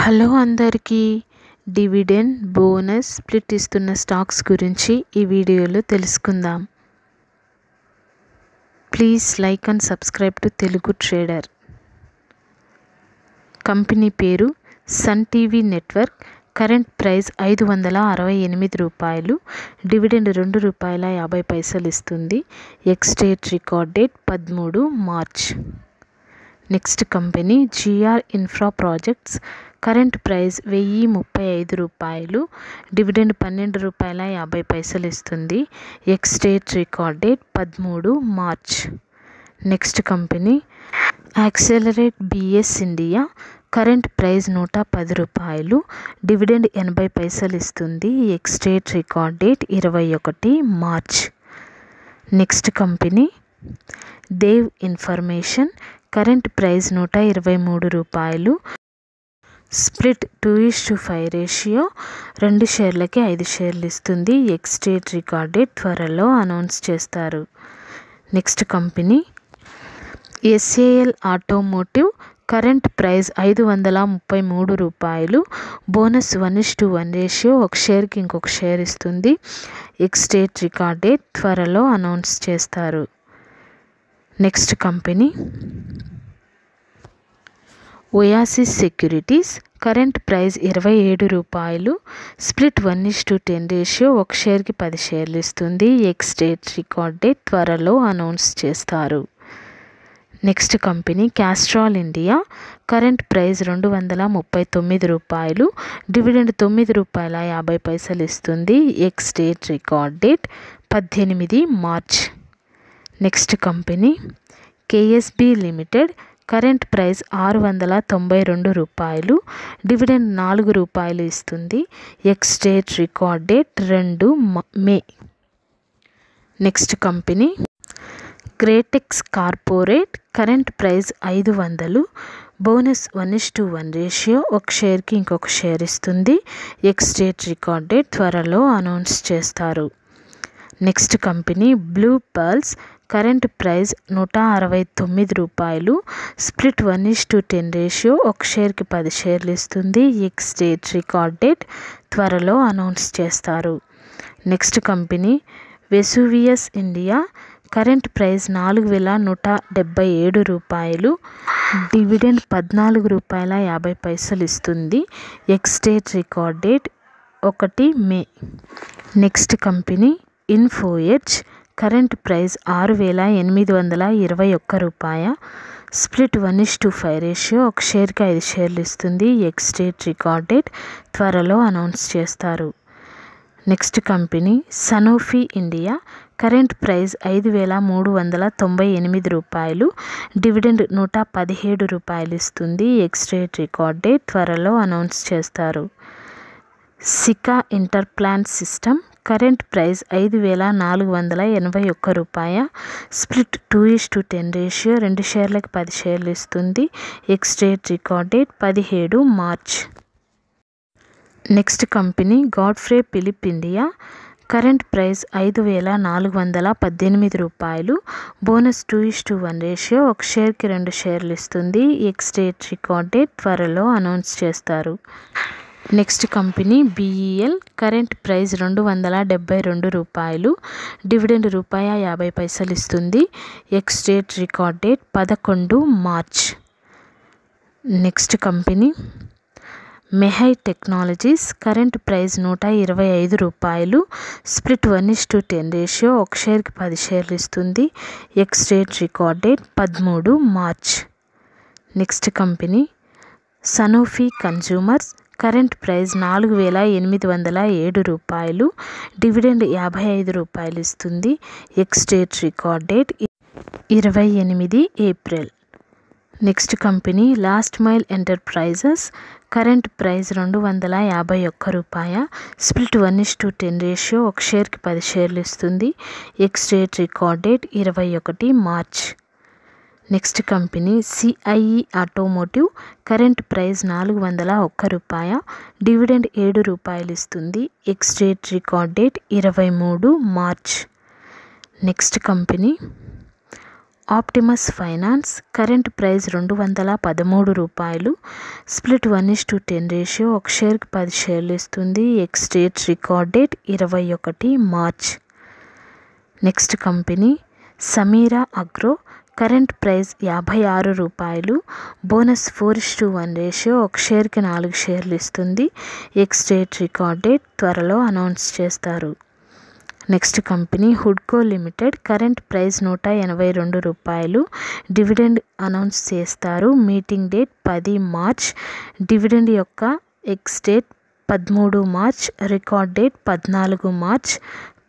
Hello అందరికీ. Dividend, bonus, split ఇస్తున్న stocks గురించి ఈ వీడియోలో తెలుసుకుందాం. Please like and subscribe to Telugu trader. Company పేరు Sun TV network. Current price ₹568. Dividend ₹2.50 ఇస్తుంది. X date record date 13 March. Next company GR Infra Projects. Current price ₹1035. Dividend ₹12.50 ఇస్తుంది. X date record date 13 March. Next company Accelerate BS India. Current price ₹110. Dividend 80 ఇస్తుంది. X date record date 21 March. Next company Dev information. Current price ₹123. Split 2:5 ratio. 2 షేర్లకి 5 షేర్లు ఇస్తుంది. X date record date త్వరలో announce చేస్తారు. Next company SAL automotive. Current price ₹533. Bonus 1:1 ratio. 1 షేర్కి ఇంకొక share ఇస్తుంది. X date record date త్వరలో అనౌన్స్ చేస్తారు. Next company Oasis securities. Current price ₹27. Split 1:10 ratio. 1 షేర్కి 10 షేర్లు ఇస్తుంది. ఎక్స్ డేట్ రికార్డ్ డేట్ త్వరలో అనౌన్స్ చేస్తారు. Next company Castrol India. Current price ₹239. Dividend ₹9.50 ఇస్తుంది. X date record date 18 March. Next company KSB Limited. Current price ₹692. Dividend ₹4 ఇస్తుంది. X date record date 2 May. Next company Gretex Corporate. Current price 500. Bonus 1:1 ratio. 1 షేర్కి ఇంకొక share ఇస్తుంది. X date record date త్వరలో announce చేస్తారు. Next company Blue Pearls. Current price ₹169. Split 1:10 ratio. 1 షేర్కి 10 షేర్లు ఇస్తుంది. X date record date త్వరలో announce చేస్తారు. Next company Vesuvius India. Current price ₹4177. Dividend ₹14.50 ఇస్తుంది. X date record date 1 May. Next company Info Edge. Current price ₹6821. Split 1:5 ratio. 1 షేర్కి 5 షేర్లు ఇస్తుంది. X date record date త్వరలో అనౌన్స్ చేస్తారు. Next company Sanofi India. Current price ₹5398. Dividend ₹117 ఇస్తుంది. X date record date త్వరలో announce చేస్తారు. Sika Interplan System. Current price ₹5481. Split 2:10 ratio. 2 షేర్లకి 10 షేర్లు ఇస్తుంది. X date record date 17 March. Next company Godfrey Phillips India. Current price ₹5418. Bonus 2:1 ratio. 1 షేర్కి 2 షేర్లు ఇస్తుంది. X date record date త్వరలో అనౌన్స్ చేస్తారు. Next company BEL. Current price ₹272. Dividend ₹50 ఇస్తుంది. X date record date 11 March. Next company Mehai Technologies. Current price ₹125. Split 1:10 ratio. 1 షేర్కి 10 షేర్లు ఇస్తుంది. X date record date 13 March. Next company Sanofi Consumers. Current price ₹4807. Dividend ₹55 ఇస్తుంది. X date record date 28 April. Next company last mile enterprises. Current price ₹251. Split 1:10 ratio. 1 షేర్కి 10 షేర్లు ఇస్తుంది. X date record date 21 March. Next company CIE automotive. Current price ₹401. Dividend ₹7 ఇస్తుంది. X date record date 23 March. Next company Optimus finance current price 213 రూపాయలు. Split 1:10 ratio. ఒక షేర్కి 10 షేర్లు ఇస్తుంది. X date record date 21 March. Next company Samira Agro current price 56 రూపాయలు. Bonus 4:1 ratio. ఒక షేర్కి 4 షేర్లు ఇస్తుంది. ఎక్స్ డేట్ రికార్డ్ డేట్ త్వరలో అనౌన్స్ చేస్తారు. నెక్స్ట్ కంపెనీ హుడ్కో లిమిటెడ్ కరెంట్ ప్రైస్ 182 రూపాయలు. డివిడెండ్ అనౌన్స్ చేస్తారు. Meeting date 10 March. డివిడెండ్ యొక్క ex date 13 March. Record date 14 March.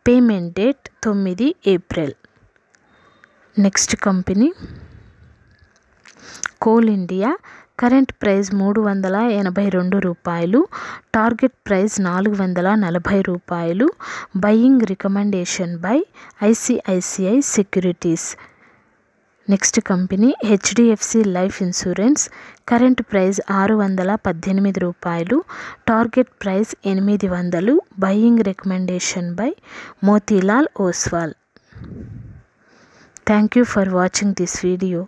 Payment date 9 April. Next company Coal India current price 382 రూపాయలు. Target price 440 రూపాయలు. Buying recommendation by ICICI securities. Next company HDFC life insurance current price 618 రూపాయలు. Target price 800. Buying recommendation by Motilal Oswal. Thank you for watching this video.